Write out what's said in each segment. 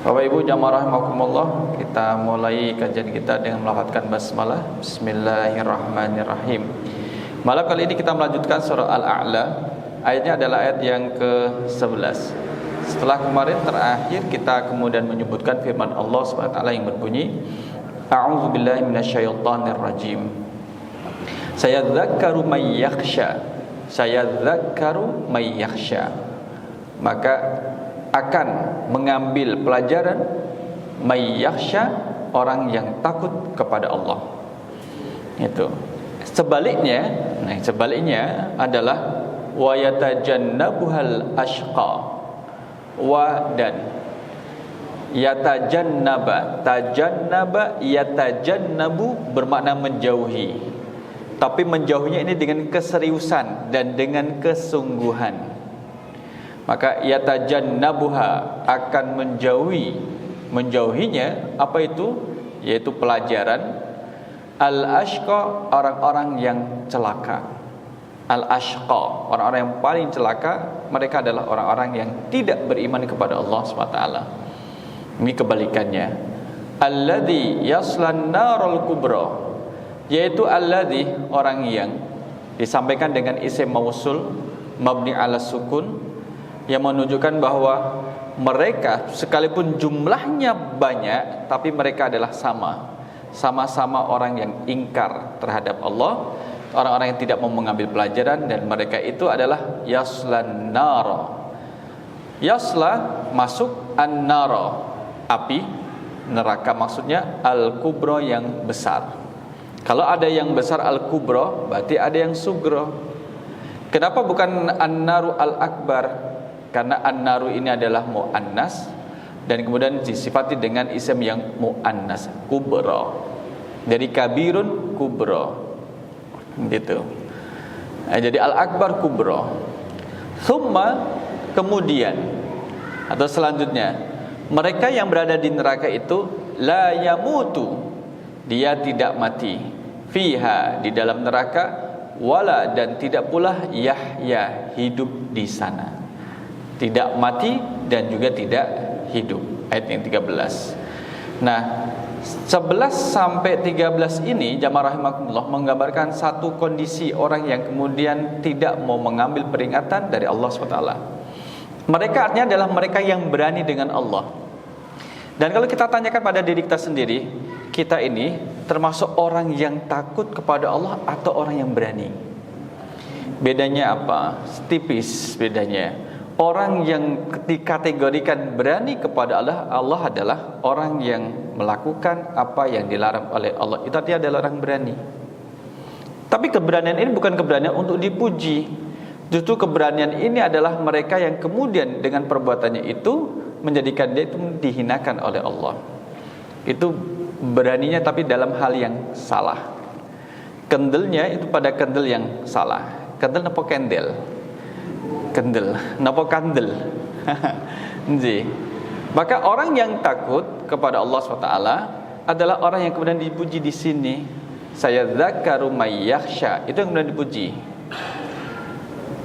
Bapak Ibu jamaah rahimakumullah, kita mulai kajian kita dengan melafazkan basmalah. Bismillahirrahmanirrahim. Malam kali ini kita melanjutkan surah Al-A'la. Ayatnya adalah ayat yang ke-11. Setelah kemarin terakhir kita kemudian menyebutkan firman Allah Subhanahu wa taala yang berbunyi, A'udzubillahi minasyaitonirrajim. Sayadzakkaru may yakhsha. Sayadzakkaru may yakhsha. Maka akan mengambil pelajaran may yakhsha, orang yang takut kepada Allah. Itu. Sebaliknya adalah wa yatajannabuhal ashqa. Wa dan tajannaba yatajannabu bermakna menjauhi. Tapi menjauhinya ini dengan keseriusan dan dengan kesungguhan. Maka yatajannabuha akan menjauhinya apa itu? Yaitu pelajaran al-ashqa, orang-orang yang celaka. Al-ashqa, orang-orang yang paling celaka, mereka adalah orang-orang yang tidak beriman kepada Allah SWT. Ini kebalikannya. Alladzi yaslan narul kubra, yaitu alladzi, orang yang disampaikan dengan isim mausul mabni ala sukun, yang menunjukkan bahwa mereka sekalipun jumlahnya banyak, tapi mereka adalah sama-sama orang yang ingkar terhadap Allah, orang-orang yang tidak mau mengambil pelajaran, dan mereka itu adalah yaslan nara. Yasla masuk, an-nara api, neraka maksudnya, al-kubra yang besar. Kalau ada yang besar al-kubra, berarti ada yang sugra. Kenapa bukan an-naru al-akbar? Karena an-naru ini adalah mu'annas dan kemudian disifati dengan isim yang mu'annas, kubra. Jadi kabirun kubra. Gitu. Jadi al-akbar kubra. Thumma, kemudian atau selanjutnya, mereka yang berada di neraka itu la yamutu, dia tidak mati, fiha, di dalam neraka, wala, dan tidak pula yahya, hidup di sana. Tidak mati dan juga tidak hidup. Ayat yang 13. Nah, 11 sampai 13 ini jamaah rahimakumullah menggambarkan satu kondisi orang yang kemudian tidak mau mengambil peringatan dari Allah SWT. Mereka artinya adalah mereka yang berani dengan Allah. Dan kalau kita tanyakan pada diri kita sendiri, kita ini termasuk orang yang takut kepada Allah atau orang yang berani? Bedanya apa? Tipis bedanya. Orang yang dikategorikan berani kepada Allah, Allah adalah orang yang melakukan apa yang dilarang oleh Allah. Itu artinya adalah orang berani. Tapi keberanian ini bukan keberanian untuk dipuji. Justru keberanian ini adalah mereka yang kemudian dengan perbuatannya itu menjadikan dia itu dihinakan oleh Allah. Itu beraninya tapi dalam hal yang salah. Kendelnya itu pada kendel yang salah. Kendel apa kendel? Kendel, napa kandel? Maka orang yang takut kepada Allah SWT adalah orang yang kemudian dipuji di sini. Saya dzakkaru may yakhsha, itu yang kemudian dipuji.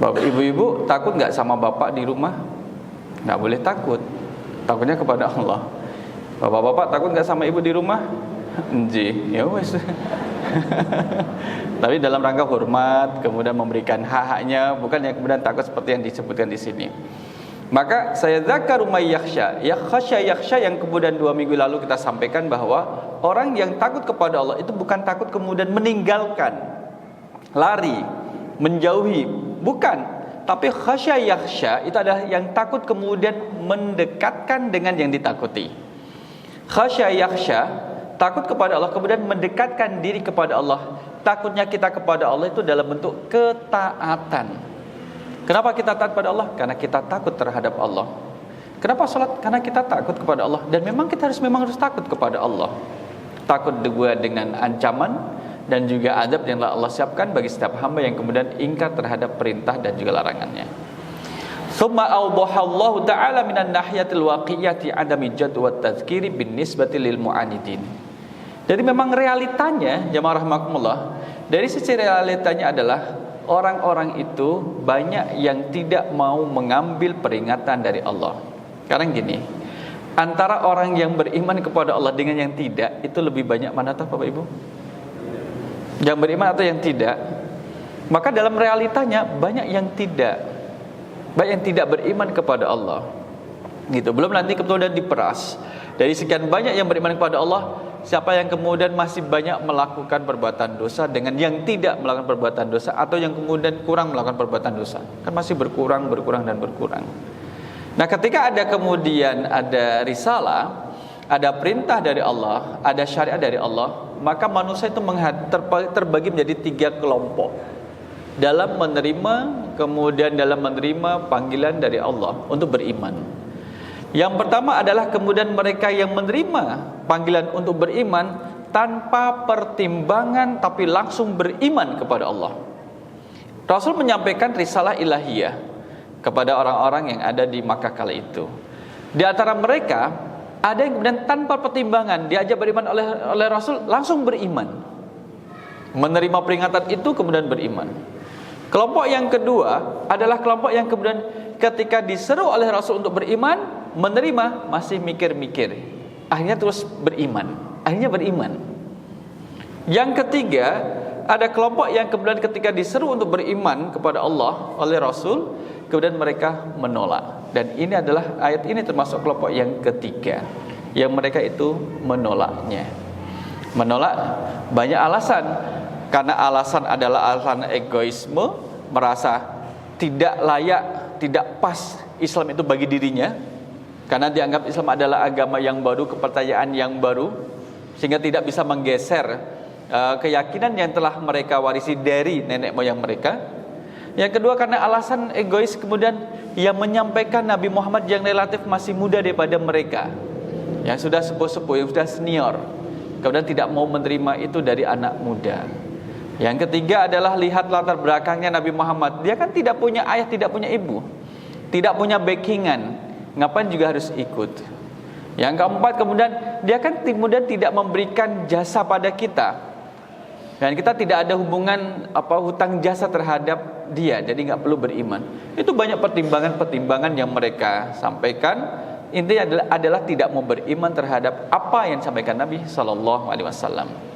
Bapak ibu-ibu takut nggak sama bapak di rumah? Nggak boleh takut. Takutnya kepada Allah. Bapak-bapak takut nggak sama ibu di rumah? Ya wes. Tapi dalam rangka hormat, kemudian memberikan hak-haknya, bukan yang kemudian takut seperti yang disebutkan di sini. Maka saya dzakkaru may yakhsha, yakhsha yang kemudian 2 minggu lalu kita sampaikan bahwa orang yang takut kepada Allah itu bukan takut kemudian meninggalkan, lari, menjauhi, bukan. Tapi khasya yakhsha itu adalah yang takut kemudian mendekatkan dengan yang ditakuti. Khasya yakhsha, takut kepada Allah kemudian mendekatkan diri kepada Allah. Takutnya kita kepada Allah itu dalam bentuk ketaatan. Kenapa kita taat pada Allah? Karena kita takut terhadap Allah. Kenapa salat? Karena kita takut kepada Allah. Dan memang kita harus takut kepada Allah. Takut juga dengan ancaman dan juga azab yang Allah siapkan bagi setiap hamba yang kemudian ingkar terhadap perintah dan juga larangannya. Tsumma awdahallahu ta'ala minan nahiyatil waqiyyati adami jadwa tadzkiri bin nisbati lil mu'anidin. Jadi memang realitanya jamaah rahimakumullah, dari sisi realitanya adalah orang-orang itu banyak yang tidak mau mengambil peringatan dari Allah. Sekarang gini, Antara orang yang beriman kepada Allah dengan yang tidak, itu lebih banyak mana tahu Bapak Ibu? Yang beriman atau yang tidak? Maka dalam realitanya banyak yang tidak. Banyak yang tidak beriman kepada Allah. Gitu. Belum nanti kemudian diperas. Dari sekian banyak yang beriman kepada Allah, siapa yang kemudian masih banyak melakukan perbuatan dosa dengan yang tidak melakukan perbuatan dosa, atau yang kemudian kurang melakukan perbuatan dosa, kan masih berkurang dan berkurang. Nah, ketika ada kemudian ada risalah, ada perintah dari Allah, ada syariat dari Allah, maka manusia itu terbagi menjadi 3 kelompok dalam menerima panggilan dari Allah untuk beriman. Yang pertama adalah kemudian mereka yang menerima panggilan untuk beriman tanpa pertimbangan, tapi langsung beriman kepada Allah. Rasul menyampaikan risalah ilahiyah kepada orang-orang yang ada di Makkah kala itu. Di antara mereka ada yang kemudian tanpa pertimbangan diajak beriman oleh Rasul, langsung beriman. Menerima peringatan itu kemudian beriman. Kelompok yang kedua adalah kelompok yang kemudian ketika diseru oleh Rasul untuk beriman, menerima, masih mikir-mikir, akhirnya terus beriman. Yang ketiga, ada kelompok yang kemudian ketika diseru untuk beriman kepada Allah oleh Rasul, kemudian mereka menolak. Dan ini adalah ayat ini termasuk kelompok yang ketiga, yang mereka itu menolaknya. Menolak banyak alasan. Karena alasan adalah alasan egoisme, merasa tidak layak, tidak pas Islam itu bagi dirinya, karena dianggap Islam adalah agama yang baru, kepercayaan yang baru, sehingga tidak bisa menggeser keyakinan yang telah mereka warisi dari nenek moyang mereka. Yang kedua, karena alasan egois kemudian yang menyampaikan Nabi Muhammad yang relatif masih muda daripada mereka, yang sudah sepuh-sepuh, yang sudah senior, kemudian tidak mau menerima itu dari anak muda. Yang ketiga adalah lihat latar belakangnya Nabi Muhammad. Dia kan tidak punya ayah, tidak punya ibu, tidak punya backingan, ngapain juga harus ikut. Yang keempat, kemudian dia kan kemudian tidak memberikan jasa pada kita, dan kita tidak ada hubungan hutang jasa terhadap dia, jadi nggak perlu beriman. Itu banyak pertimbangan yang mereka sampaikan. Intinya adalah tidak mau beriman terhadap apa yang disampaikan Nabi SAW.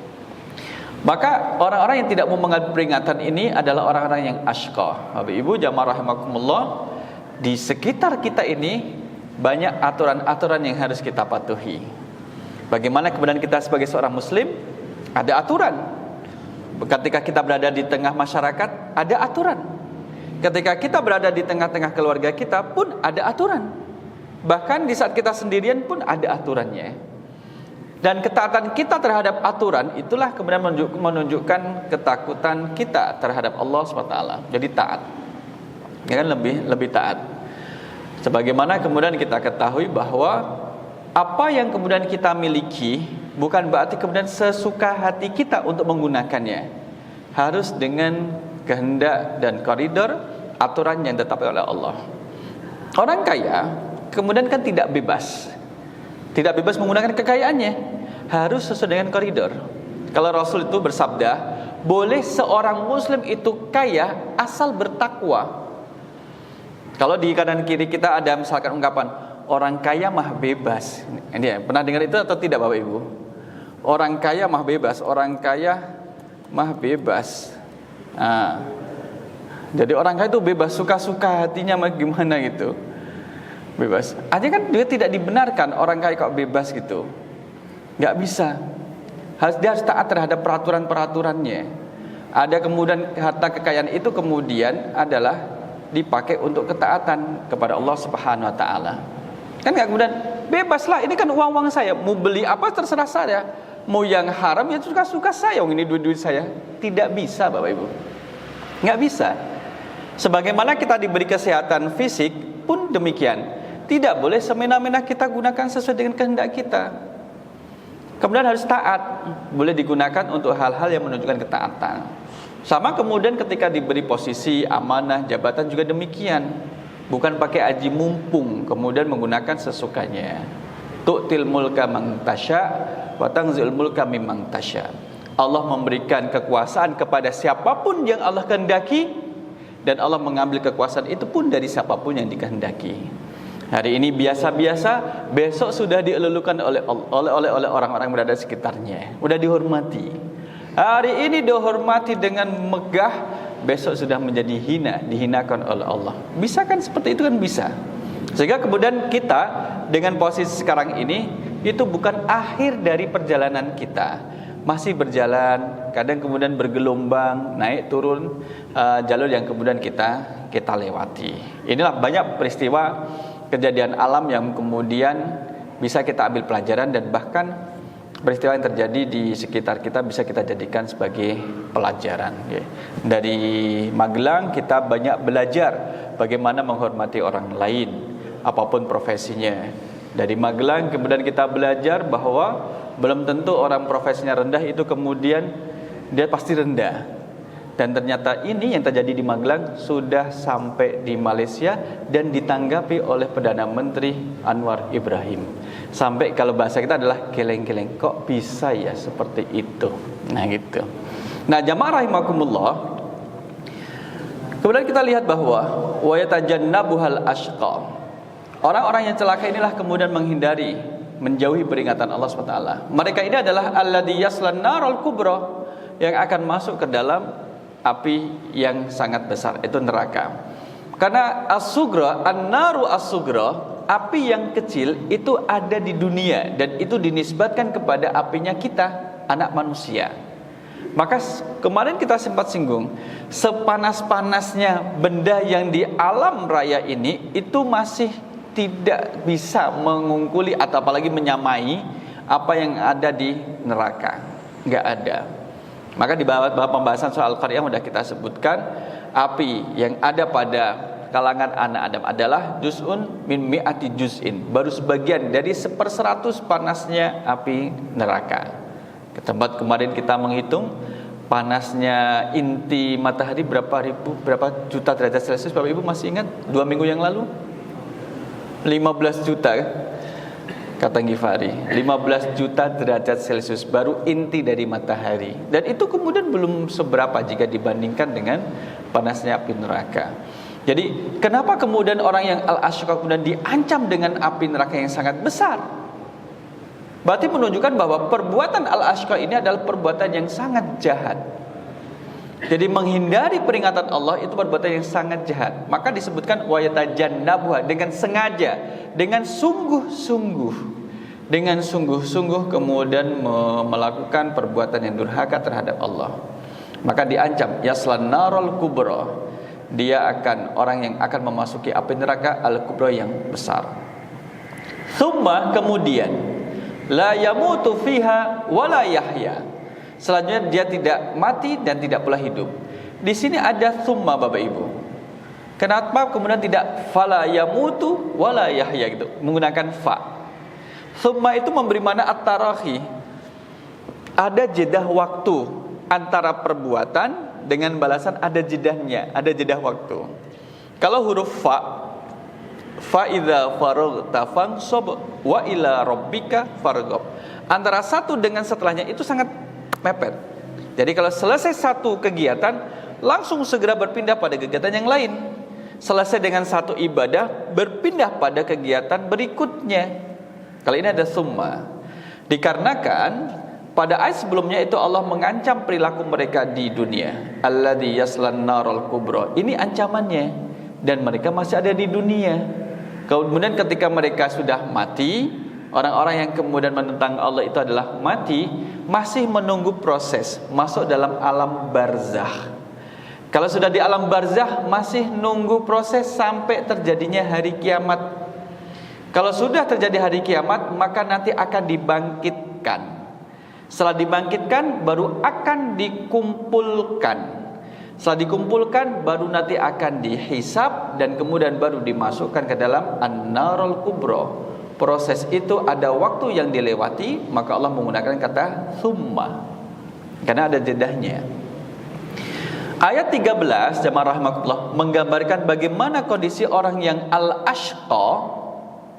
Maka orang-orang yang tidak mau mengambil peringatan ini adalah orang-orang yang asyqa. Bapak Ibu jamaah rahimakumullah, di sekitar kita ini banyak aturan-aturan yang harus kita patuhi. Bagaimana kemudian kita sebagai seorang muslim ada aturan. Ketika kita berada di tengah masyarakat ada aturan. Ketika kita berada di tengah-tengah keluarga kita pun ada aturan. Bahkan di saat kita sendirian pun ada aturannya. Dan ketaatan kita terhadap aturan itulah kemudian menunjukkan ketakutan kita terhadap Allah SWT. Jadi taat, ya kan, lebih taat. Sebagaimana kemudian kita ketahui bahwa apa yang kemudian kita miliki bukan berarti kemudian sesuka hati kita untuk menggunakannya. Harus dengan kehendak dan koridor aturan yang ditetapkan oleh Allah. Orang kaya kemudian kan tidak bebas menggunakan kekayaannya, harus sesuai dengan koridor. Kalau Rasul itu bersabda, boleh seorang muslim itu kaya asal bertakwa. Kalau di kanan kiri kita ada misalkan ungkapan orang kaya mah bebas. Ini pernah dengar itu atau tidak Bapak Ibu? Orang kaya mah bebas, orang kaya mah bebas. Nah, jadi orang kaya itu bebas, suka-suka hatinya mah gimana gitu. Bebas. Artinya kan juga tidak dibenarkan orang kaya kok bebas gitu. Nggak bisa. Dia harus taat terhadap peraturan-peraturannya. Ada kemudian harta kekayaan itu kemudian adalah dipakai untuk ketaatan kepada Allah Subhanahu wa taala. Kan nggak kemudian bebaslah, ini kan uang saya, mau beli apa terserah saya. Mau yang haram ya suka-suka saya, ini duit-duit saya. Tidak bisa Bapak Ibu. Nggak bisa. Sebagaimana kita diberi kesehatan fisik pun demikian. Tidak boleh semena-mena kita gunakan sesuai dengan kehendak kita. Kemudian harus taat. Boleh digunakan untuk hal-hal yang menunjukkan ketaatan. Sama kemudian ketika diberi posisi, amanah, jabatan juga demikian. Bukan pakai aji mumpung kemudian menggunakan sesukanya. Tu'til mulka man tasya wa tanzil mulka mimman tasya. Allah memberikan kekuasaan kepada siapapun yang Allah kehendaki, dan Allah mengambil kekuasaan itu pun dari siapapun yang dikehendaki. Hari ini biasa-biasa, besok sudah dielulukan oleh orang-orang berada di sekitarnya, sudah dihormati. Hari ini dihormati dengan megah, besok sudah menjadi hina, dihinakan oleh Allah. Bisa kan seperti itu kan bisa. Sehingga kemudian kita dengan posisi sekarang ini itu bukan akhir dari perjalanan kita, masih berjalan, kadang kemudian bergelombang, naik turun jalur yang kemudian kita lewati. Inilah banyak peristiwa kejadian alam yang kemudian bisa kita ambil pelajaran, dan bahkan peristiwa yang terjadi di sekitar kita bisa kita jadikan sebagai pelajaran. Dari Magelang kita banyak belajar bagaimana menghormati orang lain, apapun profesinya. Dari Magelang kemudian kita belajar bahwa belum tentu orang profesinya rendah itu kemudian dia pasti rendah. Dan ternyata ini yang terjadi di Magelang sudah sampai di Malaysia dan ditanggapi oleh Perdana Menteri Anwar Ibrahim. Sampai kalau bahasa kita adalah geleng-geleng, kok bisa ya seperti itu. Nah gitu. Nah jamaah rahimakumullah, kemudian kita lihat bahwa wa yatajannabuhal ashqa. Orang-orang yang celaka inilah kemudian menghindari, menjauhi peringatan Allah SWT. Mereka ini adalah alladzi yaslan narul kubra, yang akan masuk ke dalam api yang sangat besar, itu neraka. Karena as-sugra, an-naru as-sugra, api yang kecil itu ada di dunia, dan itu dinisbatkan kepada apinya kita, anak manusia. Maka kemarin kita sempat singgung, sepanas-panasnya benda yang di alam raya ini itu masih tidak bisa mengungkuli atau apalagi menyamai apa yang ada di neraka. Enggak ada. Maka di bawah pembahasan soal Al-Qaryah sudah kita sebutkan, api yang ada pada kalangan anak Adam adalah juz'un min mi'ati juz'in, baru sebagian dari 1/100 panasnya api neraka. Ke tempat kemarin kita menghitung panasnya inti matahari berapa juta derajat Celcius. Bapak Ibu masih ingat 2 minggu yang lalu? 15 juta kata Ghifari, 15 juta derajat Celcius baru inti dari matahari. Dan itu kemudian belum seberapa jika dibandingkan dengan panasnya api neraka. Jadi kenapa kemudian orang yang al-ashqa kemudian diancam dengan api neraka yang sangat besar? Berarti menunjukkan bahwa perbuatan al-ashqa ini adalah perbuatan yang sangat jahat. Jadi menghindari peringatan Allah itu perbuatan yang sangat jahat. Maka disebutkan wa yatajannabuha, dengan sengaja, dengan sungguh-sungguh kemudian melakukan perbuatan yang durhaka terhadap Allah. Maka diancam yaslan narul kubra, dia akan orang yang akan memasuki api neraka al-kubra yang besar. Tsumma, kemudian la yamutu fiha wala yahya, selanjutnya dia tidak mati dan tidak pula hidup. Di sini ada tsumma Bapak Ibu. Kenapa kemudian tidak fala yamutu wala yahya gitu, menggunakan fa? Tsumma itu memberi makna at-tarahi. Ada jedah waktu antara perbuatan dengan balasan, ada jedahnya, ada jedah waktu. Kalau huruf fa idza faraghta fansab wa ila rabbika farghab, antara satu dengan setelahnya itu sangat mepet. Jadi kalau selesai satu kegiatan, langsung segera berpindah pada kegiatan yang lain. Selesai dengan satu ibadah, berpindah pada kegiatan berikutnya. Kali ini ada summa. Dikarenakan pada ayat sebelumnya itu Allah mengancam perilaku mereka di dunia. Alladzi yaslan narul kubra. Ini ancamannya, dan mereka masih ada di dunia. Kemudian ketika mereka sudah mati, orang-orang yang kemudian menentang Allah itu adalah mati, masih menunggu proses masuk dalam alam barzakh. Kalau sudah di alam barzakh, masih nunggu proses sampai terjadinya hari kiamat. Kalau sudah terjadi hari kiamat, maka nanti akan dibangkitkan. Setelah dibangkitkan, baru akan dikumpulkan. Setelah dikumpulkan, baru nanti akan dihisab, dan kemudian baru dimasukkan ke dalam an-narul kubra. Proses itu ada waktu yang dilewati, maka Allah menggunakan kata thumma, karena ada jedahnya. Ayat 13 jamaah rahimakumullah menggambarkan bagaimana kondisi orang yang al-ashqa,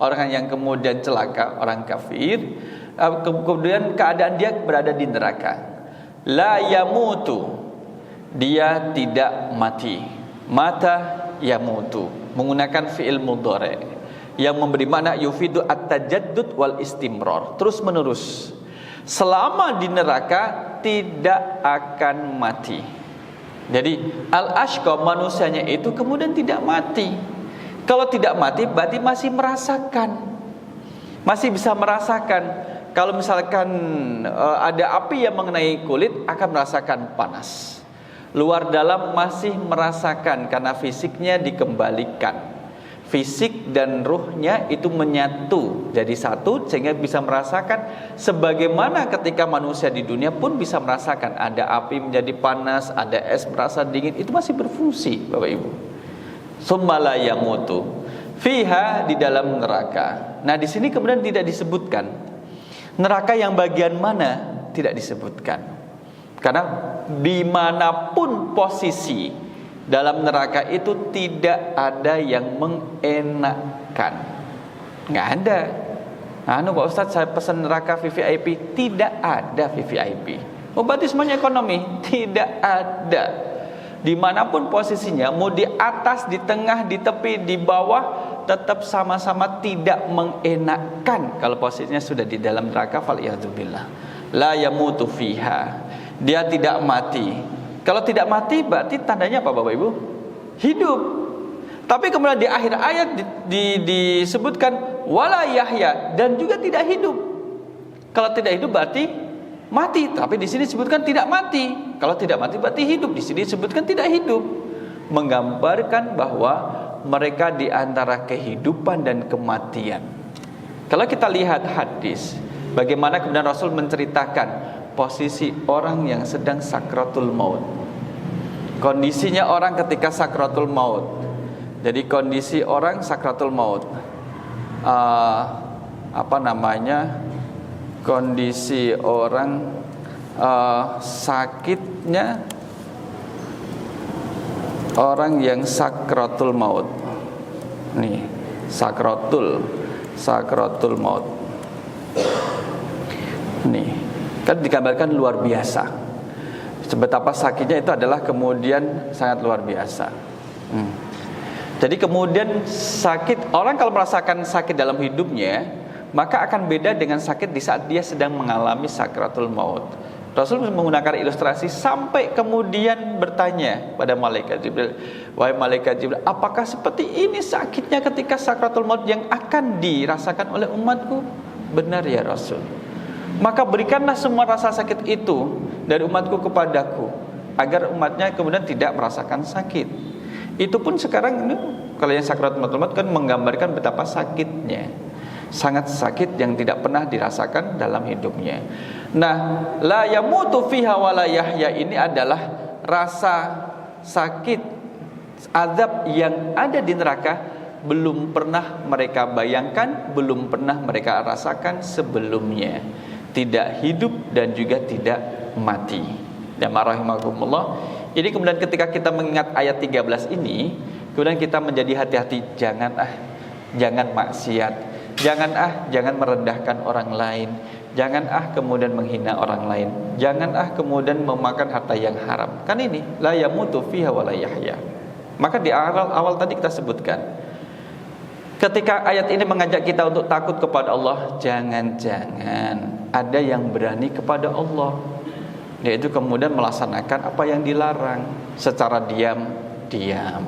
orang yang kemudian celaka, orang kafir, kemudian keadaan dia berada di neraka. La yamutu, dia tidak mati. Mata yamutu, menggunakan fi'il mudhari. yang memberi makna yufidu at-tajaddud wal istimrar, terus menerus. Selama di neraka tidak akan mati. Jadi al-ashqa, manusianya itu kemudian tidak mati. Kalau tidak mati berarti masih merasakan, masih bisa merasakan. Kalau misalkan ada api yang mengenai kulit, akan merasakan panas. Luar dalam masih merasakan, karena fisiknya dikembalikan. Fisik dan ruhnya itu menyatu jadi satu, sehingga bisa merasakan. Sebagaimana ketika manusia di dunia pun bisa merasakan, ada api menjadi panas, ada es merasa dingin, itu masih berfungsi, Bapak Ibu. Tsumma la yamutu fiha, di dalam neraka. Nah, di sini kemudian tidak disebutkan neraka yang bagian mana, tidak disebutkan. Karena dimanapun posisi dalam neraka itu tidak ada yang mengenakan, nggak ada. Pak Ustadz, saya pesan neraka VVIP, tidak ada VVIP. Oh, berarti semuanya ekonomi? Tidak ada. Dimanapun posisinya, mau di atas, di tengah, di tepi, di bawah, tetap sama-sama tidak mengenakan. Kalau posisinya sudah di dalam neraka, faliyadzubillah, la yamutu fiha, dia tidak mati. Kalau tidak mati berarti tandanya apa, Bapak Ibu? Hidup. Tapi kemudian di akhir ayat disebutkan wala yahya, dan juga tidak hidup. Kalau tidak hidup berarti mati. Tapi di sini disebutkan tidak mati. Kalau tidak mati berarti hidup. Di sini disebutkan tidak hidup, menggambarkan bahwa mereka di antara kehidupan dan kematian. Kalau kita lihat hadis, bagaimana kemudian Rasul menceritakan posisi orang yang sedang sakratul maut. Kondisinya orang ketika sakratul maut. Jadi kondisi orang sakratul maut, kondisi orang sakitnya orang yang sakratul maut. Nih, sakratul maut. Nih, kan digambarkan luar biasa. Betapa sakitnya itu adalah kemudian sangat luar biasa. Jadi kemudian sakit, orang kalau merasakan sakit dalam hidupnya, maka akan beda dengan sakit di saat dia sedang mengalami sakratul maut. Rasul menggunakan ilustrasi sampai kemudian bertanya pada malaikat Jibril, wahai malaikat Jibril, apakah seperti ini sakitnya ketika sakratul maut yang akan dirasakan oleh umatku? Benar ya Rasul. Maka berikanlah semua rasa sakit itu dari umatku kepadaku, agar umatnya kemudian tidak merasakan sakit. Itu pun sekarang ini, kalau yang sakratul maut kan menggambarkan betapa sakitnya, sangat sakit yang tidak pernah dirasakan dalam hidupnya. Nah, la yamutu fiha wa la yahya ini adalah rasa sakit, azab yang ada di neraka, belum pernah mereka bayangkan, belum pernah mereka rasakan sebelumnya. Tidak hidup dan juga tidak mati. Ya rahimakumullah. Jadi kemudian ketika kita mengingat ayat 13 ini, kemudian kita menjadi hati-hati, jangan maksiat, jangan merendahkan orang lain, jangan kemudian menghina orang lain, jangan kemudian memakan harta yang haram. Kan ini la yamutu fiha wa la yahya. Maka di awal tadi kita sebutkan, ketika ayat ini mengajak kita untuk takut kepada Allah, jangan-jangan ada yang berani kepada Allah, yaitu kemudian melaksanakan apa yang dilarang secara diam-diam.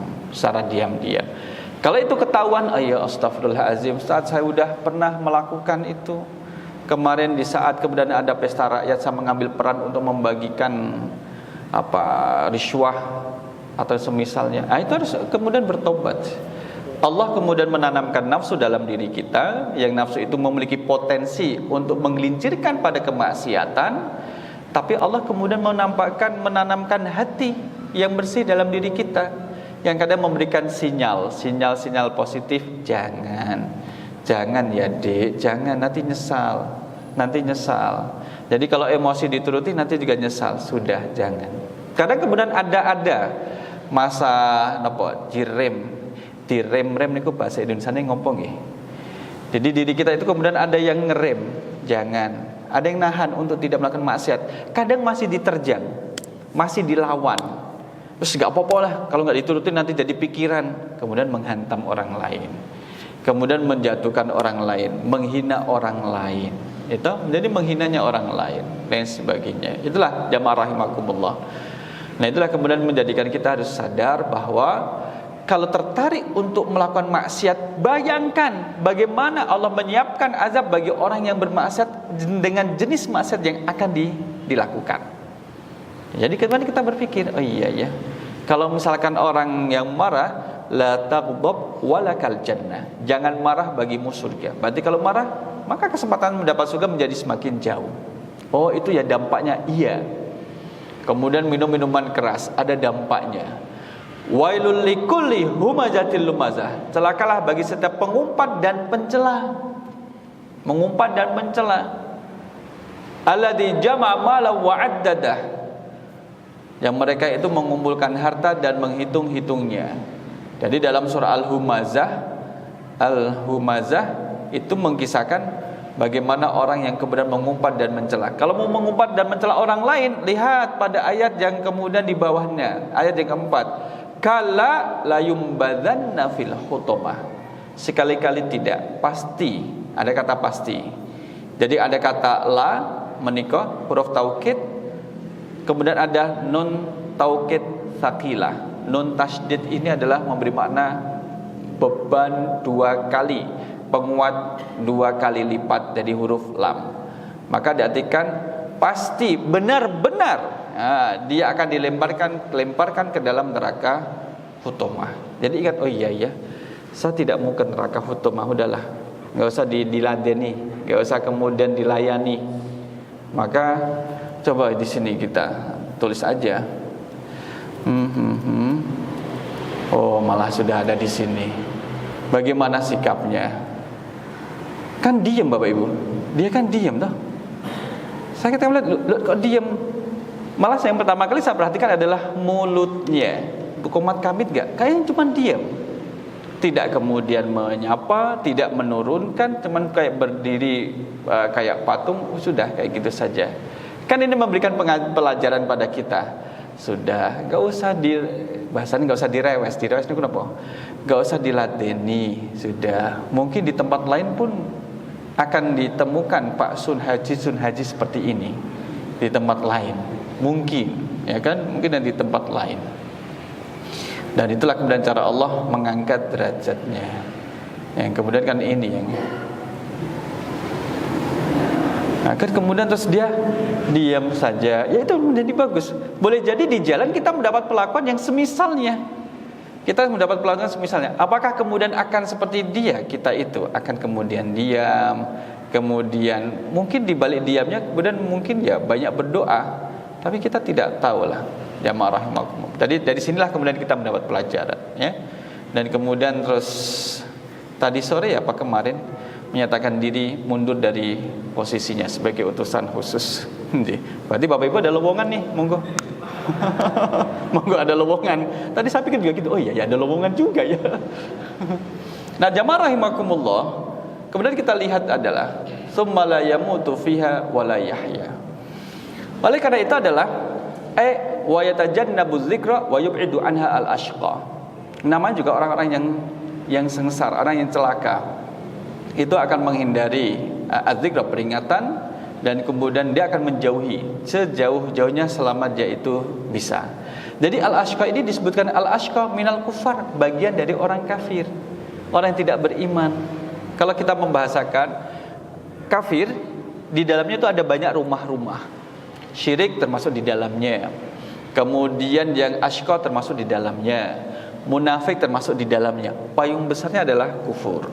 Kalau itu ketahuan, ayo astagfirullahaladzim, saat saya sudah pernah melakukan itu. Kemarin di saat kemudian ada pesta rakyat, saya mengambil peran untuk membagikan riswah atau semisalnya. Itu harus kemudian bertobat. Allah kemudian menanamkan nafsu dalam diri kita, yang nafsu itu memiliki potensi untuk menggelincirkan pada kemaksiatan. Tapi Allah kemudian menanamkan hati yang bersih dalam diri kita, yang kadang memberikan sinyal positif. Jangan ya dek, jangan, nanti nyesal. Jadi kalau emosi dituruti nanti juga nyesal. Sudah, jangan. Kadang kemudian ada masa direm niku bahasa Indonesia ngopo nggih. Jadi diri kita itu kemudian ada yang ngerem, jangan. Ada yang nahan untuk tidak melakukan maksiat. Kadang masih diterjang, masih dilawan. Terus gak apa-apa lah, kalau gak diturutin nanti jadi pikiran, kemudian menghantam orang lain. kemudian menjatuhkan orang lain, menghina orang lain, itu menjadi menghinanya orang lain dan sebagainya. Itulah jamaah rahimakumullah. Nah, itulah kemudian menjadikan kita harus sadar bahwa kalau tertarik untuk melakukan maksiat, bayangkan bagaimana Allah menyiapkan azab bagi orang yang bermaksiat dengan jenis maksiat yang akan dilakukan. Jadi kemudian kita berpikir, oh iya ya, kalau misalkan orang yang marah, la taghdab walakal jannah, jangan marah bagimu surga. Berarti kalau marah, maka kesempatan mendapat surga menjadi semakin jauh. Oh, itu ya dampaknya. Iya. Kemudian minum minuman keras, ada dampaknya. Wailul likulli humazatil lumazah, celakalah bagi setiap pengumpat dan pencela. Mengumpat dan mencela. Alladzi jama'a malan wa 'addadah, yang mereka itu mengumpulkan harta dan menghitung-hitungnya. Jadi dalam surah Al-Humazah itu mengisahkan bagaimana orang yang kemudian mengumpat dan mencela. Kalau mau mengumpat dan mencela orang lain, lihat pada ayat yang kemudian di bawahnya, ayat yang keempat. Kala la yumbadzanna fil hutamah. Sekali-kali tidak, pasti. Ada kata pasti. Jadi ada kata la menikah, huruf taukid. Kemudian ada nun taukid tsaqilah. Nun tasydid ini adalah memberi makna beban 2 kali, penguat 2 kali lipat dari huruf lam. Maka diartikan pasti, benar-benar, dia akan dilemparkan ke dalam neraka hutamah. Jadi ingat, oh iya ya, saya tidak mau ke neraka hutamah, udahlah, nggak usah diladeni, nggak usah kemudian dilayani. Maka coba di sini kita tulis aja. Oh, malah sudah ada di sini. Bagaimana sikapnya? Kan diam Bapak Ibu. Dia kan diam toh. Saya kita melihat kok diam. Malah yang pertama kali saya perhatikan adalah mulutnya. Bukomat kamit gak? Kayaknya cuma diam. Tidak kemudian menyapa, tidak menurunkan, cuman kayak berdiri kayak patung, sudah kayak gitu saja. Kan ini memberikan pelajaran pada kita. Sudah, gak usah bahasanya gak usah direwes itu kenapa? Gak usah diladeni. Sudah, mungkin di tempat lain pun akan ditemukan Pak Sun Haji seperti ini di tempat lain, mungkin, ya kan? Mungkin di tempat lain. Dan itulah kemudian cara Allah mengangkat derajatnya. Yang kemudian kan ini yang kan kemudian terus dia diam saja. Ya itu menjadi bagus. Boleh jadi di jalan kita mendapat perlakuan yang semisalnya. Kita mendapat perlakuan semisalnya. Apakah kemudian akan seperti dia? Kita itu akan kemudian diam, kemudian mungkin di balik diamnya kemudian mungkin ya banyak berdoa, tapi kita tidak tahu lah. Jamaah rahimakumullah. Jadi dari sinilah kemudian kita mendapat pelajaran, ya. Dan kemudian terus tadi sore apa kemarin menyatakan diri mundur dari posisinya sebagai utusan khusus. Berarti Bapak Ibu ada lowongan nih, monggo. Monggo ada lowongan. Tadi saya pikir juga gitu, oh iya ya ada lowongan juga ya. Nah, jamaah rahimakumullah, kemudian kita lihat adalah tsumma la yamutu fiha wa la yahya. Oleh karena itu adalah wa yatajannabu dzikra wa yub'idu anha al-ashqa. Namanya juga orang-orang yang sengsara, orang yang celaka. Itu akan menghindari az-zikra, peringatan, dan kemudian dia akan menjauhi sejauh-jauhnya selama dia itu bisa. Jadi al-ashqa ini disebutkan al-ashqa minal kufar, bagian dari orang kafir, orang yang tidak beriman. Kalau kita membahasakan kafir, di dalamnya itu ada banyak rumah-rumah. Syirik termasuk di dalamnya. Kemudian yang ashqa termasuk di dalamnya. Munafik termasuk di dalamnya. Payung besarnya adalah kufur.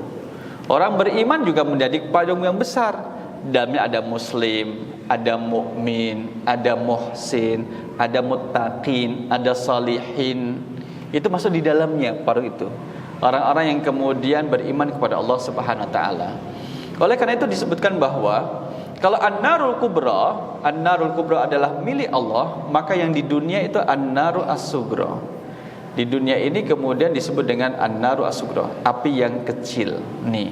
Orang beriman juga menjadi payung yang besar. Dalamnya ada muslim, ada mukmin, ada muhsin, ada muttaqin, ada salihin. Itu masuk di dalamnya payung itu. Orang-orang yang kemudian beriman kepada Allah Subhanahu wa taala. Oleh karena itu disebutkan bahwa kalau an-narul kubra adalah milik Allah, maka yang di dunia itu an-naru as-sugra. Di dunia ini kemudian disebut dengan an-naru as-sugra, api yang kecil. Nih.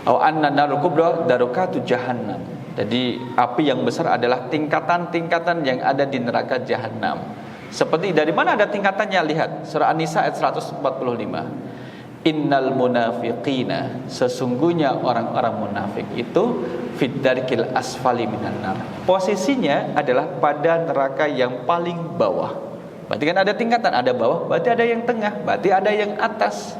An-narul kubra darukatu jahannam. Jadi api yang besar adalah tingkatan-tingkatan yang ada di neraka jahanam. Seperti dari mana ada tingkatannya? Lihat surah An-Nisa ayat 145. Innal munafiqina, sesungguhnya orang-orang munafik itu fid darkil asfali minan nar. Posisinya adalah pada neraka yang paling bawah. Berarti kan ada tingkatan, ada bawah, berarti ada yang tengah, berarti ada yang atas.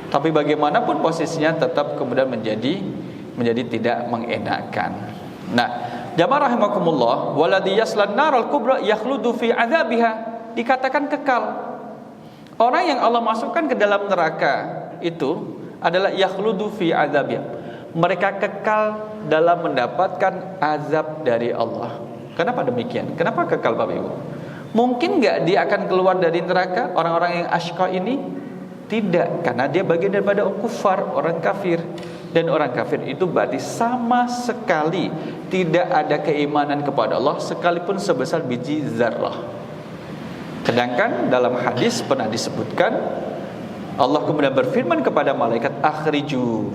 Tapi bagaimanapun posisinya tetap kemudian menjadi tidak mengenakan. Nah, jamaah rahimakumullah, waladhi yaslan naral kubra yakhludu fi adzabiha, dikatakan kekal. Orang yang Allah masukkan ke dalam neraka itu adalah yakhludu fi adzabiha. Mereka kekal dalam mendapatkan azab dari Allah. Kenapa demikian? Kenapa kekal Bapak Ibu? Mungkin enggak dia akan keluar dari neraka orang-orang yang asyqa ini? Tidak, karena dia bagian daripada kufar, orang kafir. Dan orang kafir itu berarti sama sekali tidak ada keimanan kepada Allah sekalipun sebesar biji zarrah. Sedangkan dalam hadis pernah disebutkan Allah kemudian berfirman kepada malaikat, akhriju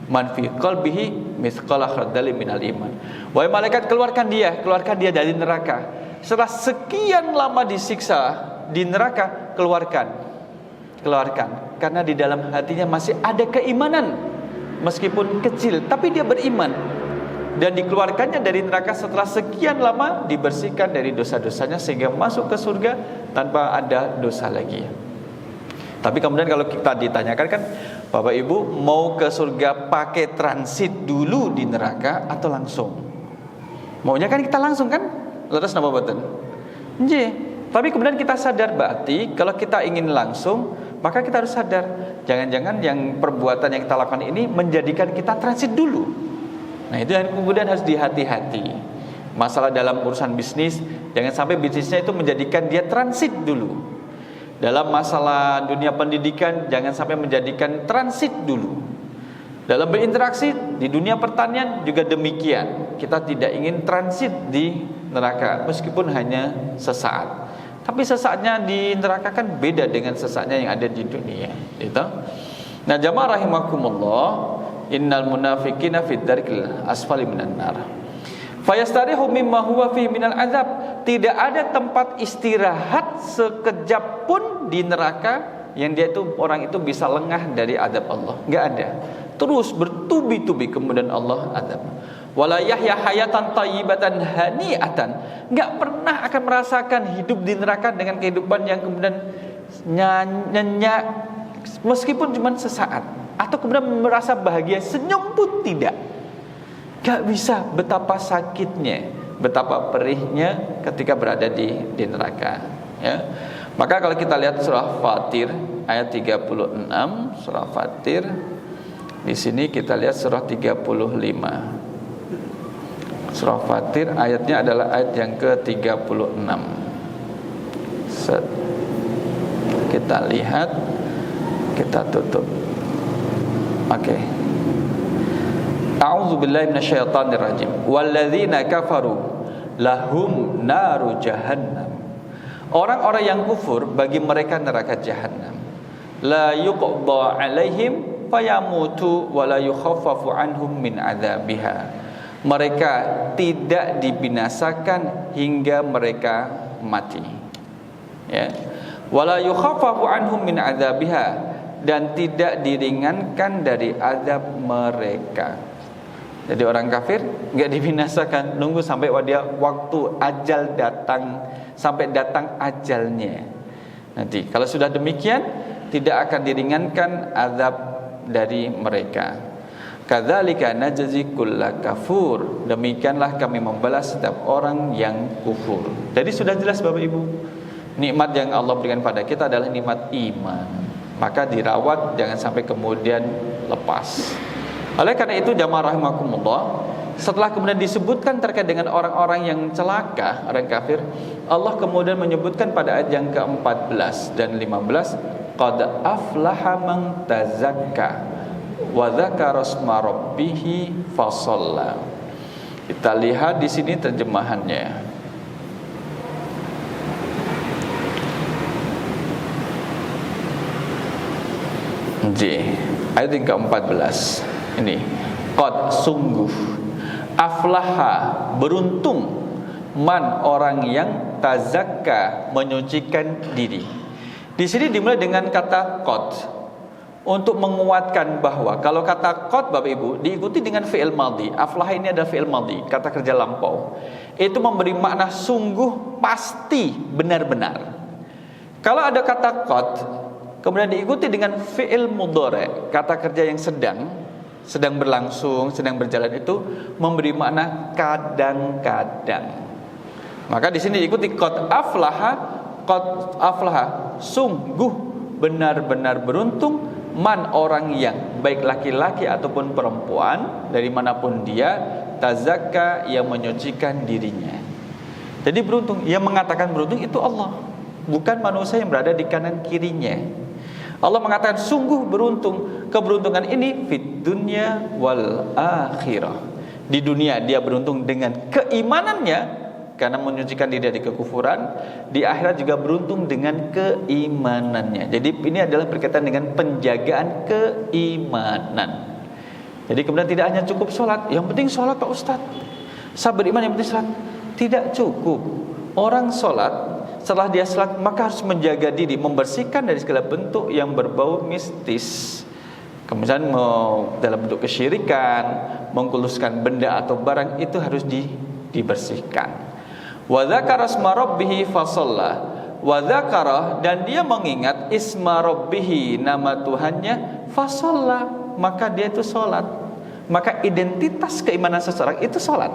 man fi qalbihi mithqala khardalin minal iman. Wahai malaikat, keluarkan dia dari neraka. Setelah sekian lama disiksa di neraka, keluarkan, karena di dalam hatinya masih ada keimanan, meskipun kecil, tapi dia beriman. Dan dikeluarkannya dari neraka setelah sekian lama, dibersihkan dari dosa-dosanya sehingga masuk ke surga tanpa ada dosa lagi. Tapi kemudian kalau kita ditanyakan kan, Bapak Ibu mau ke surga pakai transit dulu di neraka atau langsung? Maunya kan kita langsung kan? Leres napa boten? Nggih. Tapi kemudian kita sadar berarti kalau kita ingin langsung, maka kita harus sadar jangan-jangan yang perbuatan yang kita lakukan ini menjadikan kita transit dulu. Nah, itu yang kemudian harus dihati-hati. Masalah dalam urusan bisnis, jangan sampai bisnisnya itu menjadikan dia transit dulu. Dalam masalah dunia pendidikan, jangan sampai menjadikan transit dulu. Dalam berinteraksi di dunia pertanian juga demikian. Kita tidak ingin transit di neraka meskipun hanya sesaat. Tapi sesaatnya di neraka kan beda dengan sesaatnya yang ada di dunia, gitu. Nah, jamaah rahimakumullah, innal munafiqina fid darkil asfali minan nar. Fayastarihu mimma huwa fi minal azab. Tidak ada tempat istirahat sekejap pun di neraka yang dia itu orang itu bisa lengah dari azab Allah. Enggak ada. Terus bertubi-tubi kemudian Allah azab. Wala yahya hayatan thayyibatan hani'atan. Enggak pernah akan merasakan hidup di neraka dengan kehidupan yang kemudian nyenyak meskipun cuma sesaat. Atau kemudian merasa bahagia, senyum pun tidak. Gak bisa, betapa sakitnya, betapa perihnya ketika berada di neraka, ya. Maka kalau kita lihat surah Fatir ayat 36, surah Fatir di sini kita lihat surah 35. Surah Fatir ayatnya adalah ayat yang ke-36. Kita lihat, kita tutup. Oke. A'udzu billahi minasyaitonir rajim. Walladzina kafaru lahum naru jahannam. Orang-orang yang kufur bagi mereka neraka jahannam. La yuqda 'alaihim fayamutu wa la yukhaffafu anhum min 'adzabiha. Mereka tidak dibinasakan hingga mereka mati. Ya. Wa la yukhaffafu anhum min 'adzabiha, dan tidak diringankan dari azab mereka. Jadi orang kafir enggak dibinasakan, nunggu sampai waktu ajal datang, sampai datang ajalnya. Nanti kalau sudah demikian tidak akan diringankan azab dari mereka. Kadzalika najzi kulla kafur. Demikianlah kami membalas setiap orang yang kufur. Jadi sudah jelas Bapak Ibu, nikmat yang Allah berikan pada kita adalah nikmat iman. Maka dirawat, jangan sampai kemudian lepas. Oleh karena itu jamaah rahimakumullah, setelah kemudian disebutkan terkait dengan orang-orang yang celaka, orang kafir, Allah kemudian menyebutkan pada ayat yang ke-14 dan 15, qad aflaha man tazakka wa dzakara asma rabbih fasalla. Kita lihat di sini terjemahannya. Ayat yang ke-14 ini, qad sungguh, aflaha beruntung, man orang yang tazakka menyucikan diri. Di sini dimulai dengan kata qad. untuk menguatkan bahwa kalau kata qad Bapak Ibu diikuti dengan fi'il madhi, aflaha ini adalah fi'il madhi, kata kerja lampau, itu memberi makna sungguh, pasti, benar-benar. Kalau ada kata qad kemudian diikuti dengan fi'il mudhari', kata kerja yang sedang berlangsung, sedang berjalan, itu memberi makna kadang-kadang. Maka di sini diikuti qad aflaha, sungguh benar-benar beruntung man, orang yang baik laki-laki ataupun perempuan dari manapun dia, tazakka, yang menyucikan dirinya. Jadi beruntung, yang mengatakan beruntung itu Allah, bukan manusia yang berada di kanan kirinya. Allah mengatakan sungguh beruntung. Keberuntungan ini fid dunya wal akhirah. Di dunia dia beruntung dengan keimanannya karena menyucikan diri dari kekufuran, di akhirat juga beruntung dengan keimanannya. Jadi ini adalah berkaitan dengan penjagaan keimanan. Jadi kemudian tidak hanya cukup sholat, yang penting sholat Pak Ustadz, saya beriman yang penting sholat. Tidak cukup. Orang sholat, setelah dia sholat maka harus menjaga diri, membersihkan dari segala bentuk yang berbau mistis. Kemudian dalam bentuk kesyirikan, mengkuluskan benda atau barang, itu harus dibersihkan. Wa dzakara isma rabbih fasalla, wa dzakara, dan dia mengingat isma rabbih, nama Tuhannya, fasalla, maka dia itu salat. Maka identitas keimanan seseorang itu salat.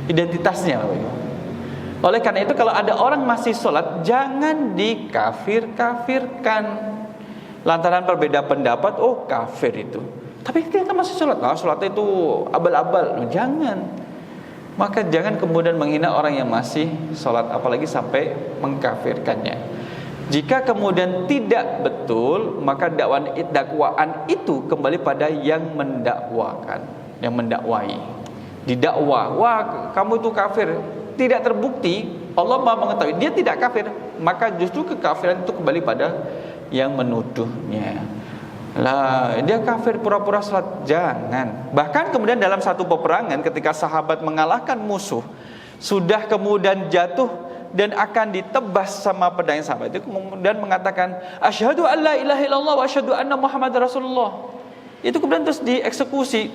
Identitasnya. Oleh karena itu kalau ada orang masih salat, jangan dikafir-kafirkan lantaran berbeda pendapat, oh kafir itu. Tapi dia kan masih salat. Nah, salatnya itu abal-abal. Jangan. Maka jangan kemudian menghina orang yang masih sholat, apalagi sampai mengkafirkannya. Jika kemudian tidak betul, maka dakwaan itu kembali pada yang mendakwakan, yang mendakwai. Didakwa, wah kamu itu kafir, tidak terbukti, Allah Maha mengetahui dia tidak kafir, maka justru kekafiran itu kembali pada yang menuduhnya. Lah, dia kafir pura-pura salat, jangan. Bahkan kemudian dalam satu peperangan ketika sahabat mengalahkan musuh, sudah kemudian jatuh dan akan ditebas sama pedang sahabat itu, kemudian mengatakan asyhadu alla ilaha illallah wa asyhadu anna muhammadar rasulullah. Itu kemudian terus dieksekusi.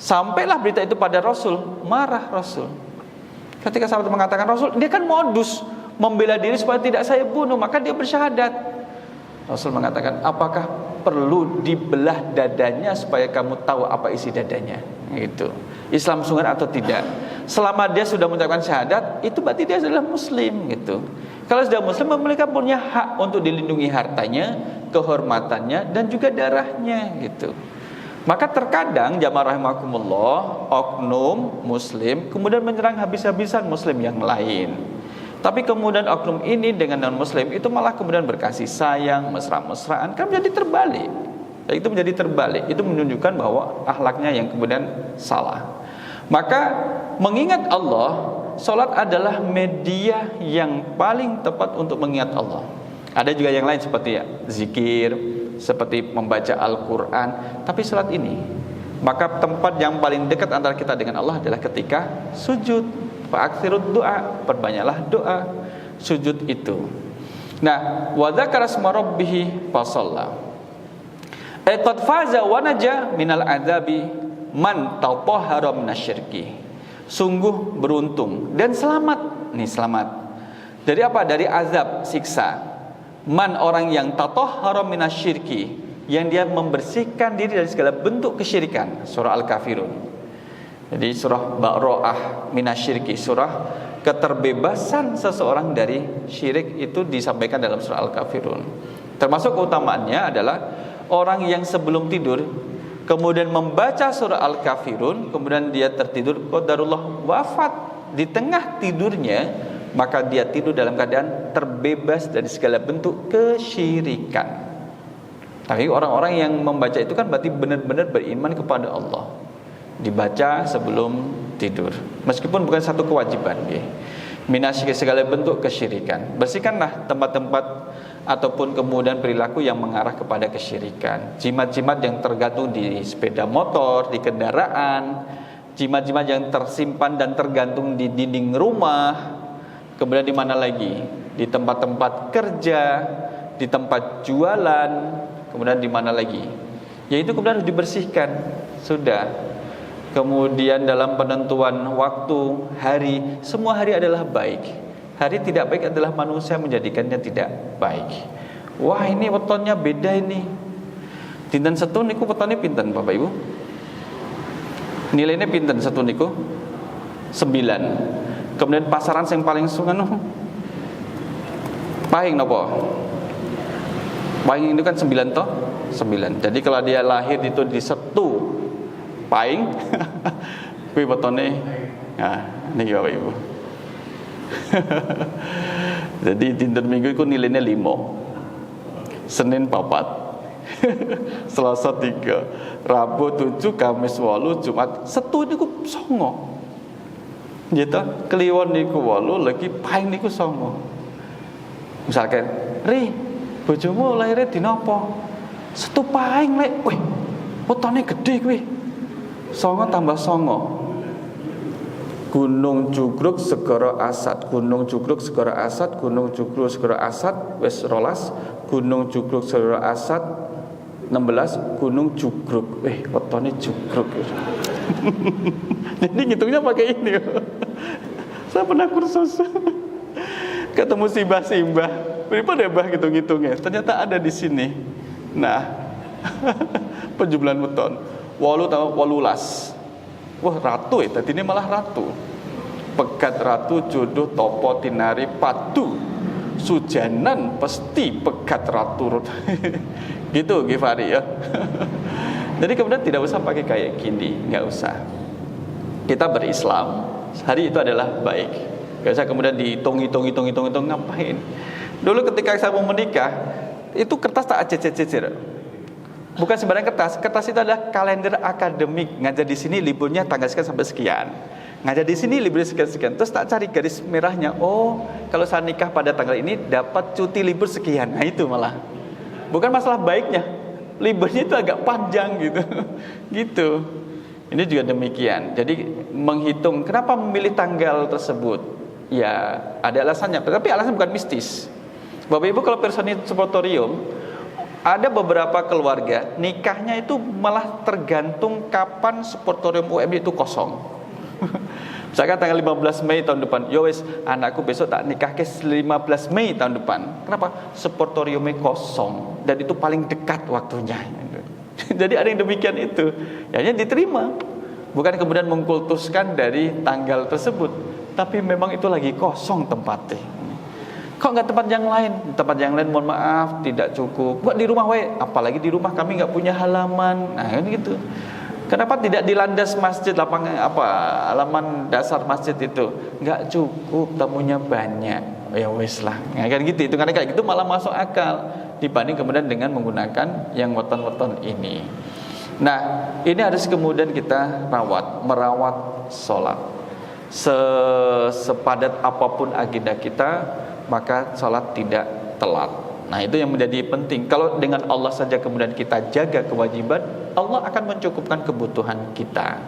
Sampailah berita itu pada Rasul, marah Rasul. Ketika sahabat mengatakan Rasul, dia kan modus membela diri supaya tidak saya bunuh, maka dia bersyahadat. Rasul mengatakan, apakah perlu dibelah dadanya supaya kamu tahu apa isi dadanya? Itu Islam sungguh atau tidak? Selama dia sudah mengucapkan syahadat, itu berarti dia adalah muslim gitu. Kalau sudah muslim, mereka punya hak untuk dilindungi hartanya, kehormatannya, dan juga darahnya gitu. Maka terkadang jamaah rahimakumullah, oknum muslim kemudian menyerang habis-habisan muslim yang lain. Tapi kemudian oknum ini dengan non-muslim itu malah kemudian berkasih sayang, mesra-mesraan, kan menjadi terbalik. Itu menjadi terbalik. Itu menunjukkan bahwa akhlaknya yang kemudian salah. Maka mengingat Allah, salat adalah media yang paling tepat untuk mengingat Allah. Ada juga yang lain seperti zikir, seperti membaca Al-Quran. Tapi salat ini, maka tempat yang paling dekat antara kita dengan Allah adalah ketika sujud. Fa'aktsirud doa, perbanyaklah doa sujud itu. Nah, wa dzakara isma rabbih fasalla. Qad faza wa naja minal adzabi man tatahhara minasyirki. Sungguh beruntung dan selamat. Nih selamat. Dari apa? Dari azab, siksa. Man, orang yang tatahhara minasyirki, yang dia membersihkan diri dari segala bentuk kesyirikan. Surah Al-Kafirun. Jadi surah Ba'ra'ah minasyirki, surah keterbebasan seseorang dari syirik, itu disampaikan dalam surah Al-Kafirun. Termasuk keutamaannya adalah orang yang sebelum tidur kemudian membaca surah Al-Kafirun, kemudian dia tertidur, qadarullah wafat di tengah tidurnya, maka dia tidur dalam keadaan terbebas dari segala bentuk kesyirikan. Tapi orang-orang yang membaca itu kan berarti benar-benar beriman kepada Allah. Dibaca sebelum tidur, meskipun bukan satu kewajiban ya. Minasyirki, segala bentuk kesyirikan. Bersihkanlah tempat-tempat ataupun kemudian perilaku yang mengarah kepada kesyirikan. Jimat-jimat yang tergantung di sepeda motor, di kendaraan, jimat-jimat yang tersimpan dan tergantung di dinding rumah. Kemudian di mana lagi? Di tempat-tempat kerja, di tempat jualan, kemudian di mana lagi? Yaitu kemudian harus dibersihkan. Sudah. Kemudian dalam penentuan waktu, hari, semua hari adalah baik. Hari tidak baik adalah manusia menjadikannya tidak baik. Wah, ini wetonnya beda ini. Dinten setun niku wetone pinten Bapak Ibu? Nilainya pinten setun niku? 9. Kemudian pasaran yang paling sungguh Pahing nopo? Pahing itu kan 9 toh? 9. Jadi kalau dia lahir itu di Setu Pahing, kuwi wetone nah niki Bapak Ibu. Jadi dinten Minggu itu nilainya 5. Senin 4. Selasa 3, Rabu 7, Kamis 8, Jumat Setu niku 9. Gitu, Kliwon niku 8, lagi Pahing niku 9. Misalkan, Ri, bojomu lahirnya dina apa? Setu Pahing lek. Wih, wetone gede kuwi. 9 tambah 9. Gunung Jugruk Segara Asad, Gunung Jugruk Segara Asad, Gunung Jugruk Segara Asad wis 12, Gunung Jugruk Segara Asad 16, Gunung Jugruk. Wetone Jugruk. Jadi ngitungnya pakai ini. Saya pernah kursus. Ketemu simbah-simbah, berapa bah hitung-hitungnya? Ternyata ada di sini. Nah, penjumlahan weton 8 tambah 18. Wah, ratu ya, tadi ini malah ratu. Pegat ratu, jodoh, topo, tinari, padu, sujanan, pasti pegat ratu. Gitu Gifari ya. Jadi kemudian tidak usah pakai kayak gini, nggak usah. Kita berislam, hari itu adalah baik. Gak usah kemudian dihitung ngapain. Dulu ketika saya mau menikah, itu kertas tak jejer. Bukan sembarang kertas. Kertas itu adalah kalender akademik. Ngajar di sini liburnya tanggal sekian sampai sekian. Ngajar di sini liburnya sekian. Terus tak cari garis merahnya. Oh, kalau saya nikah pada tanggal ini dapat cuti libur sekian. Nah itu malah. Bukan masalah baiknya. Liburnya itu agak panjang gitu. Gitu. Ini juga demikian. Jadi menghitung kenapa memilih tanggal tersebut. Ya, ada alasannya, tapi alasannya bukan mistis. Bapak Ibu kalau personil sportorium, ada beberapa keluarga nikahnya itu malah tergantung kapan sportorium UMY itu kosong. Misalkan tanggal 15 Mei tahun depan, yo wes anakku besok tak nikah ke 15 Mei tahun depan. Kenapa? Sportoriumnya kosong dan itu paling dekat waktunya. Jadi ada yang demikian itu. Ya diterima. Bukan kemudian mengkultuskan dari tanggal tersebut, tapi memang itu lagi kosong tempatnya. Kok nggak tempat yang lain? Tempat yang lain mohon maaf tidak cukup. Buat di rumah wae, apalagi di rumah kami nggak punya halaman. Nah kan gitu. Kenapa tidak di landas masjid, lapangan halaman dasar masjid itu? Nggak cukup, tamunya banyak. Ya wes lah. Nah, kan gitu. Itu karena kayak gitu malah masuk akal dibanding kemudian dengan menggunakan yang weton-weton ini. Nah, ini harus kemudian kita merawat sholat. Sepadat apapun agenda kita, maka sholat tidak telat. Nah itu yang menjadi penting. Kalau dengan Allah saja kemudian kita jaga kewajiban, Allah akan mencukupkan kebutuhan kita,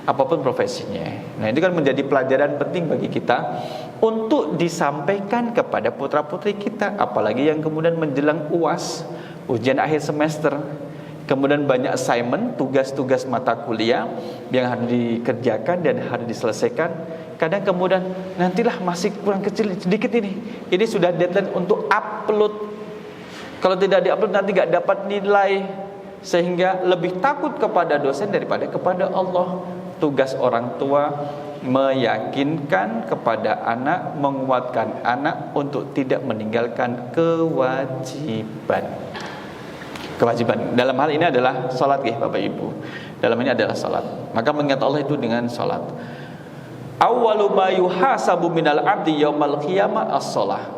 apapun profesinya. Nah itu kan menjadi pelajaran penting bagi kita untuk disampaikan kepada putra-putri kita, apalagi yang kemudian menjelang UAS, ujian akhir semester. Kemudian banyak assignment, tugas-tugas mata kuliah yang harus dikerjakan dan harus diselesaikan. Kadang kemudian nantilah masih kurang kecil sedikit ini. Ini sudah deadline untuk upload. Kalau tidak diupload nanti gak dapat nilai. Sehingga lebih takut kepada dosen daripada kepada Allah. Tugas orang tua meyakinkan kepada anak, menguatkan anak untuk tidak meninggalkan kewajiban. Dalam hal ini adalah salat ya Bapak Ibu. Dalam ini adalah salat. Maka mengingat Allah itu dengan salat. Awwalu ma yuhasabu minal abdi yaumal qiyamah as-shalah.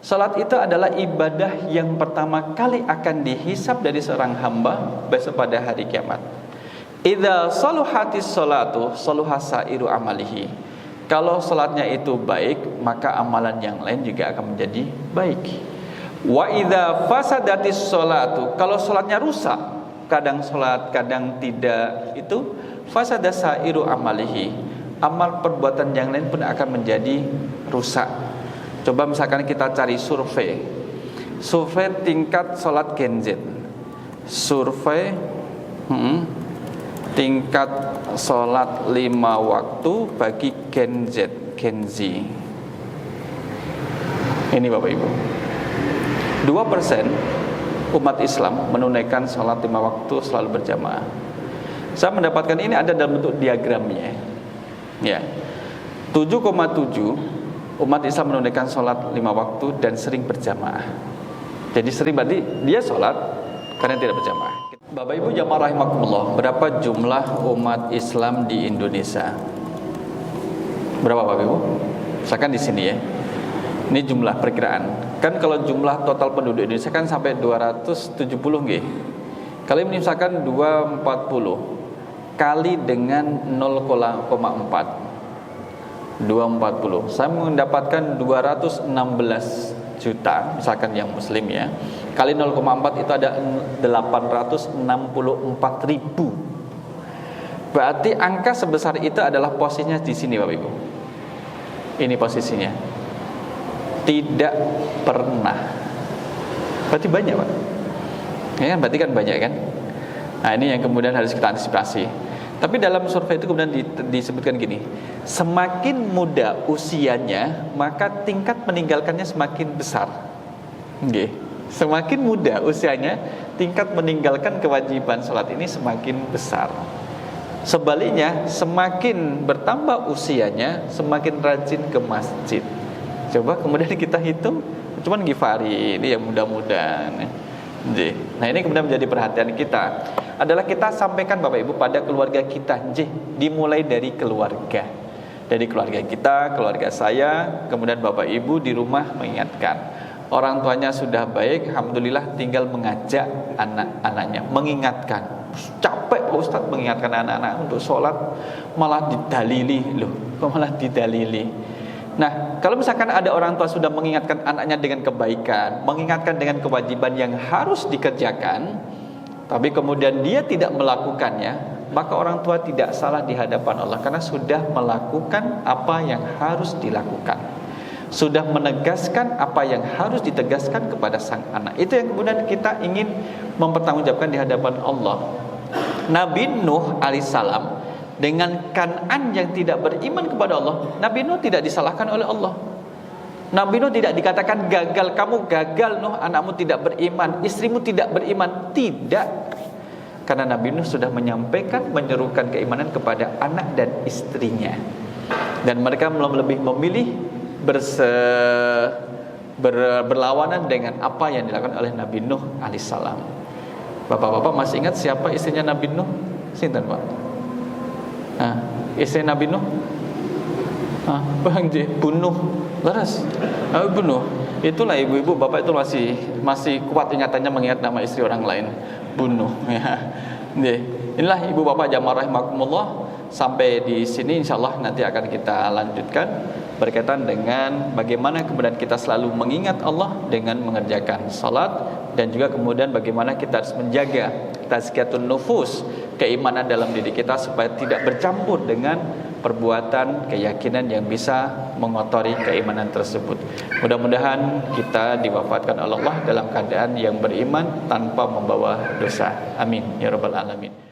Salat itu adalah ibadah yang pertama kali akan dihisab dari seorang hamba besok pada hari kiamat. Idza saluhatis salatu saluha sairu amalihi. Kalau salatnya itu baik, maka amalan yang lain juga akan menjadi baik. Wa idza fasadatis sholatu, kalau salatnya rusak, kadang salat, kadang tidak, itu fasada sairu amalihi. Amal perbuatan yang lain pun akan menjadi rusak. Coba misalkan kita cari survei tingkat salat Gen Z. survei tingkat sholat 5 waktu bagi Gen Z. Ini Bapak Ibu, 2% umat Islam menunaikan sholat 5 waktu selalu berjamaah. Saya mendapatkan ini ada dalam bentuk diagramnya. Ya, 7,7 umat Islam menunaikan sholat 5 waktu dan sering berjamaah. Jadi sering berarti dia sholat karena tidak berjamaah. Bapak Ibu jamaah rahimakumullah, berapa jumlah umat Islam di Indonesia? Berapa Bapak Ibu? Misalkan di sini ya. Ini jumlah perkiraan. Kan kalau jumlah total penduduk Indonesia kan sampai 270 nggih. Kalau misalkan 240 kali dengan 0,4 240, saya mendapatkan 216 juta misalkan yang muslim ya. Kali 0,4 itu ada 864 ribu. Berarti angka sebesar itu adalah posisinya di sini Bapak Ibu. Ini posisinya. Tidak pernah. Berarti banyak Pak. Ya kan, berarti kan banyak kan. Nah ini yang kemudian harus kita antisipasi. Tapi dalam survei itu kemudian disebutkan gini, semakin muda usianya maka tingkat meninggalkannya semakin besar. Oke. Semakin muda usianya tingkat meninggalkan kewajiban sholat ini semakin besar. Sebaliknya semakin bertambah usianya semakin rajin ke masjid. Coba kemudian kita hitung, cuman Ghifari ini yang muda-muda. Nah ini kemudian menjadi perhatian kita adalah kita sampaikan Bapak Ibu pada keluarga kita. Dimulai dari keluarga. Dari keluarga kita, keluarga saya, kemudian Bapak Ibu di rumah mengingatkan. Orang tuanya sudah baik, alhamdulillah, tinggal mengajak anak-anaknya, mengingatkan. Capek Pak Ustadz mengingatkan anak-anak untuk sholat, malah didalili loh. Kok malah didalili? Nah, kalau misalkan ada orang tua sudah mengingatkan anaknya dengan kebaikan, mengingatkan dengan kewajiban yang harus dikerjakan, tapi kemudian dia tidak melakukannya, maka orang tua tidak salah di hadapan Allah karena sudah melakukan apa yang harus dilakukan, sudah menegaskan apa yang harus ditegaskan kepada sang anak. Itu yang kemudian kita ingin mempertanggungjawabkan di hadapan Allah. Nabi Nuh alaihissalam dengan Kan'an yang tidak beriman kepada Allah, Nabi Nuh tidak disalahkan oleh Allah. Nabi Nuh tidak dikatakan gagal, kamu gagal Nuh, anakmu tidak beriman, istrimu tidak beriman. Tidak. Karena Nabi Nuh sudah menyampaikan, menyerukan keimanan kepada anak dan istrinya. Dan mereka lebih memilih berlawanan dengan apa yang dilakukan oleh Nabi Nuh alaihissalam. Bapak-bapak masih ingat siapa istrinya Nabi Nuh? Sinten Pak? Istri Nabi Nuh bunuh laras. Bunuh. Itulah ibu-ibu, bapak itu masih kuat ingatannya mengingat nama istri orang lain. Bunuh ya. Inilah ibu bapak jamaah rahimakumullah. Sampai di sini insyaallah nanti akan kita lanjutkan berkaitan dengan bagaimana kemudian kita selalu mengingat Allah dengan mengerjakan salat, dan juga kemudian bagaimana kita harus menjaga tazkiyatun nufus, keimanan dalam diri kita supaya tidak bercampur dengan perbuatan keyakinan yang bisa mengotori keimanan tersebut. Mudah-mudahan kita diwafatkan oleh Allah dalam keadaan yang beriman tanpa membawa dosa. Amin ya rabbal alamin.